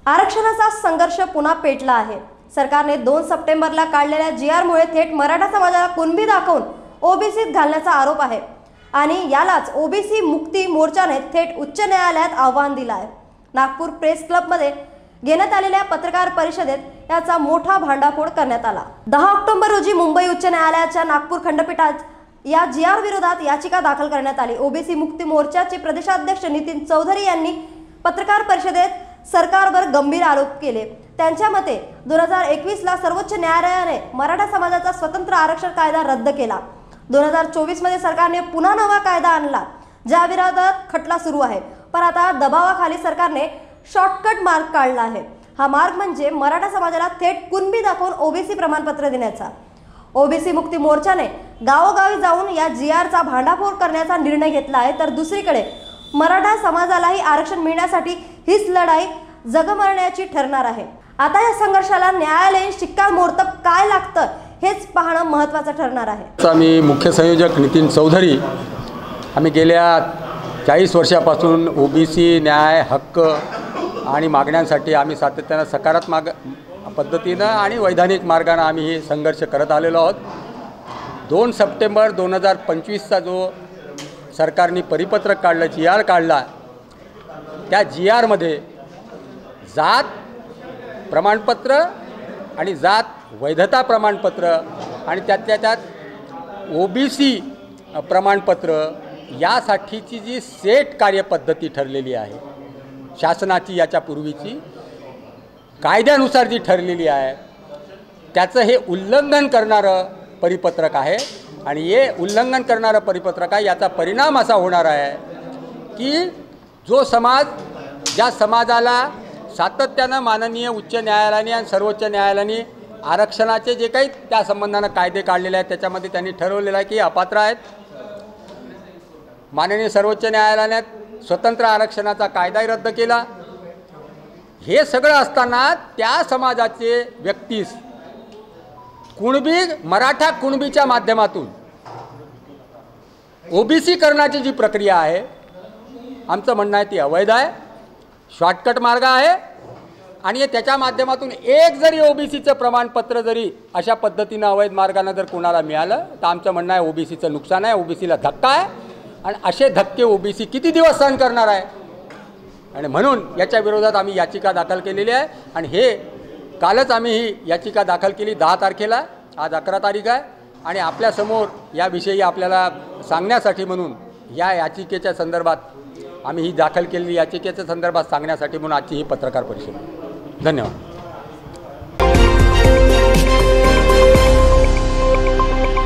आरक्षणाचा संघर्ष पुन्हा पेटला आहे। सरकारने 2 सप्टेंबरला काढलेल्या जीआरमुळे थेट मराठा समाजाला कुणबी दाखवून ओबीसीत घालण्याचा आरोप आहे आणि यालाच ओबीसी मुक्ती मोर्चाने थेट उच्च न्यायालयात आव्हान दिलं आहे। नागपूर प्रेस क्लबमध्ये घेण्यात आलेल्या पत्रकार परिषदेत याचा मोठा भांडाफोड करण्यात आला। 10 ऑक्टोबर रोजी मुंबई उच्च न्यायालयाच्या नागपूर खंडपीठात या जीआर विरोधात याचिका दाखल करण्यात आली। ओबीसी मुक्ती मोर्चाचे प्रदेशाध्यक्ष नितीन चौधरी यांनी पत्रकार परिषदेत सरकारवर गंभीर आरोप केले। त्यांच्या मते 2021 ला सर्वोच्च न्यायालयाने मराठा समाजाचा स्वतंत्र आरक्षण कायदा रद्द केला। 2024 मध्ये सरकारने पुन्हा नवा कायदा आणला ज्या विरोधात खटला सुरू आहे, पण आता दबावाखाली सरकारने शॉर्टकट मार्ग काढला आहे। हा मार्ग म्हणजे मराठा समाजाला थेट कुणबी दाखवून ओबीसी प्रमाणपत्र देण्याचा। ओबीसी मुक्ती मोर्चाने गावोगावी जाऊन या जीआरचा भांडाफोड करण्याचा निर्णय घेतला आहे, तर दुसरीकडे मराठा समाजालाही आरक्षण मिळण्यासाठी हीच लढाई जगमरण्याची ठरणार आहे। आता या संघर्षाला न्यायालयीन शिक्कामोर्तब काय लागतं हेच पाहणं महत्त्वाचं ठरणार आहे। आम्ही मुख्य संयोजक नितीन चौधरी आम्ही गेल्या 40 वर्षापासून ओबीसी न्याय हक्क आणि मागण्यांसाठी आम्ही सातत्यानं सकारात्मक पद्धतीनं आणि वैधानिक मार्गाने आम्ही हे संघर्ष करत आलेलो आहोत। 2 सप्टेंबर 2025चा जो सरकारने परिपत्रक काढलं, जीआर काढला, त्या जीआरमध्ये जात प्रमाणपत्र आणि जात वैधता प्रमाणपत्र आणि त्यातल्या त्यात ओबीसी प्रमाणपत्र यासाठीची जी सेट कार्यपद्धती ठरलेली आहे शासनाची, याच्यापूर्वीची कायद्यानुसार जी ठरलेली आहे, त्याचं हे उल्लंघन करणारं परिपत्रक आहे। आणि हे उल्लंघन करणारं परिपत्रक आहे, याचा परिणाम असा होणार आहे की जो समाज, ज्या समाजाला सातत्यानं माननीय उच्च न्यायालयाने आणि सर्वोच्च न्यायालयाने आरक्षणाचे जे काही त्या संबंधानं कायदे काढलेले आहेत त्याच्यामध्ये त्यांनी ठरवलेलं आहे की अपात्र आहेत। माननीय सर्वोच्च न्यायालयाने स्वतंत्र आरक्षणाचा कायदाही रद्द केला। हे सगळं असताना त्या समाजाचे व्यक्तीस कुणबी, मराठा कुणबीच्या माध्यमातून ओबीसी करण्याची जी प्रक्रिया आहे, आमचं म्हणणं आहे ती अवैध आहे, शॉर्टकट मार्ग आहे। आणि त्याच्या माध्यमातून एक जरी ओबीसीचं प्रमाणपत्र जरी अशा पद्धतीनं अवैध मार्गानं जर कोणाला मिळालं तर आमचं म्हणणं आहे ओबीसीचं नुकसान आहे, ओबीसीला धक्का आहे। आणि असे धक्के ओबीसी किती दिवस सहन करणार आहे? आणि म्हणून याच्या विरोधात आम्ही याचिका दाखल केलेली आहे। आणि हे कालच आम्ही ही याचिका दाखल केली 10 तारखेला, आज 11 तारीख आहे। आणि आपल्यासमोर याविषयी आपल्याला सांगण्यासाठी म्हणून या याचिकेच्या संदर्भात आम्ही ही दाखल केलेली याचिकेच्या संदर्भात सांगण्यासाठी म्हणून आजची ही पत्रकार परिषद। धन्यवाद।